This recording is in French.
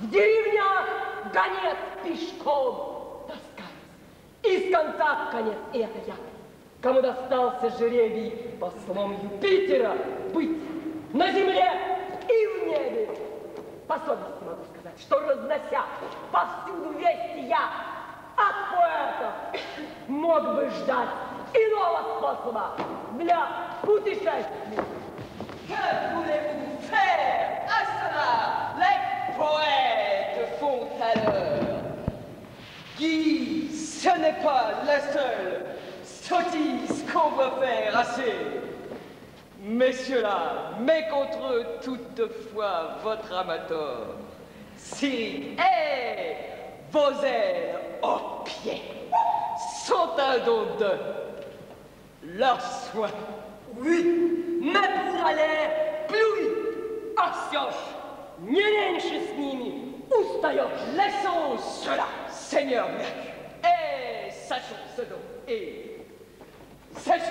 в деревнях гонец пешком таскается. И с конца в конец это я. Кому достался жеребий послом Юпитера быть на земле и в небе. По совести могу сказать, что разнося повсюду вести я от поэтов, мог бы ждать иного способа для путешествий. Que voulez-vous faire à cela? Les poètes font à l'heure. Guy, ce n'est pas la seule sottise qu'on va faire assez. Messieurs-là, mais contre eux toutefois votre amateur. Si, et vos ailes aux pieds sont un don de leur soin. Oui, mais pour aller plus, Арсёш, не меньше с ними устаешь. Laissons cela, Seigneur Mercure, et sachons ce don, et sachons